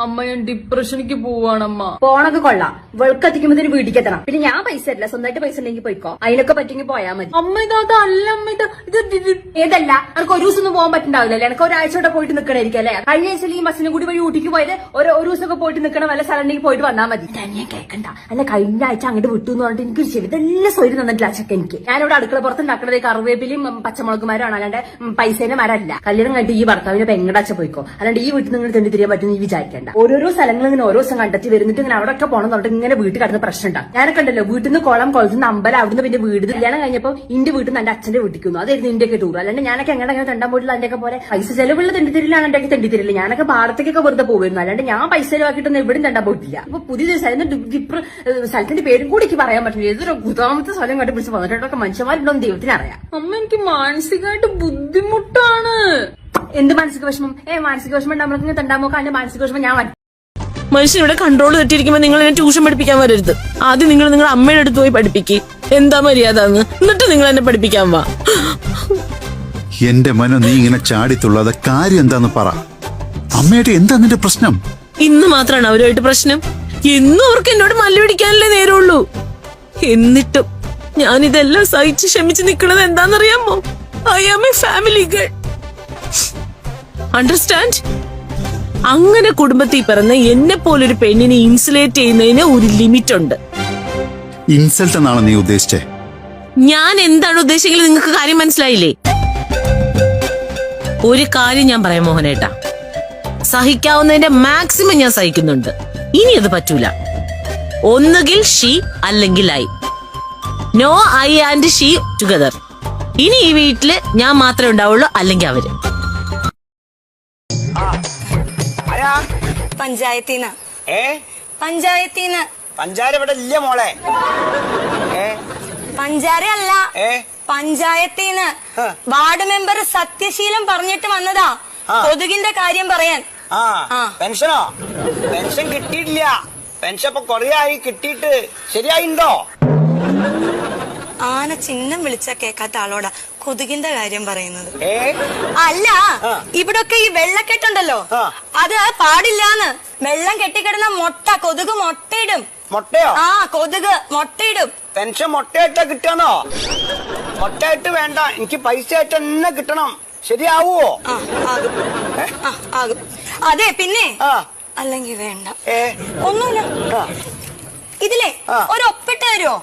അമ്മ ഞാൻ ഡിപ്രഷനിക്ക് പോവാണമ്മ. പോണൊക്കെ കൊള്ളാം. വെളുക്കെത്തിക്കുമ്പോ വീട്ടിലേക്ക് എത്തണം. പിന്നെ ഞാൻ പൈസ തരില്ല, സ്വന്തമായിട്ട് പൈസ ഉണ്ടെങ്കിൽ പോയിക്കോ. അതിനൊക്കെ പറ്റുമെങ്കിൽ പോയാൽ മതി. അമ്മ ഇതല്ല അമ്മ ഇത് ഏതല്ല എനിക്ക് ഒരു ദിവസം ഒന്നും പോകാൻ പറ്റുണ്ടാവില്ലല്ലേ? എനിക്ക് ഒരാഴ്ചയോടെ പോയിട്ട് നിൽക്കണായിരിക്കും അല്ലേ? കഴിഞ്ഞ ആഴ്ച ഈ ബസ്സിനും കൂടി വഴി ഊട്ടിക്ക് പോയത് ഒരു ദിവസമൊക്കെ പോയിട്ട് നിൽക്കണം. വല്ല സ്ഥലത്തേക്ക് പോയിട്ട് വന്നാൽ മതി. ഞാൻ കേൾക്കണ്ട. അല്ല കഴിഞ്ഞ ആഴ്ച അങ്ങോട്ട് വിട്ടു എന്ന് പറഞ്ഞിട്ട് എനിക്ക് ശരി ഇതെല്ലാം സ്വയം തന്നിട്ടില്ല അച്ഛക്ക്. എനിക്ക് ഞാനിവിടെ അടുക്കള പുറത്ത് ഉണ്ടാക്കണത് കറിവേപ്പിലും പച്ചമുളകുമാരാണ്, അല്ലാണ്ട് പൈസേനെ മരമല്ല. കല്യാണം കഴിഞ്ഞിട്ട് ഈ ഭർത്താവിനെ പെങ്ങടച്ച പോയിക്കോ, അല്ലാണ്ട് ഈ വീട്ടിൽ നിങ്ങൾ തെണ്ടി തിരിയാൻ പറ്റുന്ന ഈ വിചാരിക്കേണ്ട. ഓരോരോ സ്ഥലങ്ങൾ ഇങ്ങനെ ഓരോ ദിവസം കണ്ടെത്തി വരുന്നിട്ട് ഇങ്ങനെ അവിടെ പോകണം എന്നിട്ട് ഇങ്ങനെ വീട്ടിൽ കിടന്ന് പ്രശ്നം ഉണ്ടാകും. ഞാനൊക്കെ ഉണ്ടല്ലോ വീട്ടിൽ നിന്ന് കുളത്തുനിന്ന് അമ്പലം, അവിടുന്ന് പിന്നെ വീട്. കല്യാണം കഴിഞ്ഞപ്പോൾ ഇന്റെ വീട്ടിൽ നിന്ന് എന്റെ അച്ഛന്റെ വീട്ടിക്കുന്നു. അതായിരുന്നു ഇന്ത്യക്ക് ടൂർ. അല്ലാണ്ട് ഞാനൊക്കെ എങ്ങനെ രണ്ടാം വീട്ടിൽ അതിന്റെയൊക്കെ പോലെ പൈസ ചെലവുള്ള തെണ്ടിത്തിരിലാണ് എന്റെ തെണ്ടിത്തിരില്ല. ഞാനൊക്കെ പാടത്തേക്കൊക്കെ വെറുതെ പോകുമായിരുന്നു, അല്ലാണ്ട് ഞാൻ പൈസ ചെലവാക്കിയിട്ടൊന്നും എവിടെയും തണ്ടാൻ പോയിട്ടില്ല. ഇപ്പൊ പുതിയ സ്ഥലത്തിന്റെ പേരും കൂടി എനിക്ക് പറയാൻ പറ്റില്ല. ഏതൊരു ഗുതാമത്തെ സ്ഥലം കണ്ടു പിടിച്ച് വന്നിട്ടൊക്കെ മനുഷ്യന്മാരുണ്ടോ ദൈവത്തിന് അറിയാം. അമ്മ എനിക്ക് മാനസികമായിട്ട് ബുദ്ധിമുട്ടാണ്. എന്ത് മാനസിക വിഷമം? മാനസിക വിഷമം ഉണ്ടാകുമ്പോൾ തണ്ടാമോക്കെ അതിന്റെ മാനസിക വിഷമം ഞാൻ മനുഷ്യനിവിടെ കൺട്രോൾ തെറ്റിയിരിക്കുമ്പോ നിങ്ങൾ എന്നെ ട്യൂഷൻ പഠിപ്പിക്കാൻ വരരുത്. ആദ്യം നിങ്ങൾ നിങ്ങളുടെ അമ്മയുടെ അടുത്ത് പോയി പഠിപ്പിക്ക് എന്താ മര്യാദ എന്ന്, എന്നിട്ട് നിങ്ങൾ എന്നെ പഠിപ്പിക്കാൻ വാ. എന്റെ മനോ, നീ ഇങ്ങനെ ചാടിത്തുള്ളാതെ കാര്യം എന്താന്ന് പറ. അമ്മയായിട്ട് എന്താ നിന്റെ പ്രശ്നം? ഇന്ന് മാത്രമാണ് അവരുമായിട്ട് പ്രശ്നം. എന്നും അവർക്ക് എന്നോട് മല്ല് പിടിക്കാനല്ലേ നേരമുള്ളൂ. എന്നിട്ടും ഞാനിതെല്ലാം സഹിച്ച് ക്ഷമിച്ച് നിൽക്കുന്നത് എന്താണെന്നറിയാമോ? I am a family girl. Understand? അങ്ങനെ കുടുംബത്തിൽ പിറന്ന എന്നെ പോലൊരു പെണ്ണിനെ ഇൻസുലേറ്റ് ചെയ്യുന്നതിന് ഒരു ലിമിറ്റ് ഉണ്ട്. ഇൻസൾട്ട് എന്നാണ് നീ ഉദ്ദേശിച്ചേ? ഞാൻ എന്താണ് ഉദ്ദേശിക്കുന്നത് നിങ്ങൾക്ക് കാര്യം മനസ്സിലായില്ലേ? ഒരു കാര്യം ഞാൻ പറയാം മോഹനേട്ടാ, സഹിക്കാവുന്നതിന്റെ മാക്സിമം ഞാൻ സഹിക്കുന്നുണ്ട്. ഇനി അത് പറ്റൂല. ഒന്നുകിൽ ഷീ അല്ലെങ്കിൽ I. No I and she together. ഇനി ഈ വീട്ടില് ഞാൻ മാത്രമേ ഉണ്ടാവുള്ളൂ, അല്ലെങ്കിൽ അവര്. പഞ്ചായത്തിന്ന്. പഞ്ചായത്തിന്ന്. പഞ്ചാര ഇവിടെ ഇല്ല മോളെ. പഞ്ചാര അല്ല, പഞ്ചായത്തിന്ന്. വാർഡ് മെമ്പർ സത്യശീലം പറഞ്ഞിട്ട് വന്നതാ കൊതുകിന്റെ കാര്യം പറയാൻ. പെൻഷനോ? പെൻഷൻ കിട്ടിയിട്ടില്ല. പെൻഷൻ ഇപ്പൊ കൊറേ ആയി കിട്ടിയിട്ട്. ശരിയായിണ്ടോ? ആന ചിഹ്നം വിളിച്ച കേക്കാത്ത ആളോടാ കൊതുകിന്റെ കാര്യം പറയുന്നത്. അല്ല, ഇവിടൊക്കെ ഈ വെള്ളക്കെട്ടുണ്ടല്ലോ, അത് പാടില്ലാന്ന്. വെള്ളം കെട്ടിക്കിടന്ന മുട്ട കൊതുക് മുട്ടയിടും. മുട്ടയോ? ആ, കൊതുക് മുട്ടയിടും. പെൻഷൻ മുട്ടയായിട്ടാ കിട്ടാനോ? മുട്ടയായിട്ട് വേണ്ട, എനിക്ക് പൈസ ആയിട്ട് തന്നെ കിട്ടണം. ശരിയാവോ? ആകും. അതെ, പിന്നെ അല്ലെങ്കിൽ വേണ്ട. ഒന്നുമില്ല. ഇതിലെ ഒരു ഒപ്പിട്ട് തരുമോ?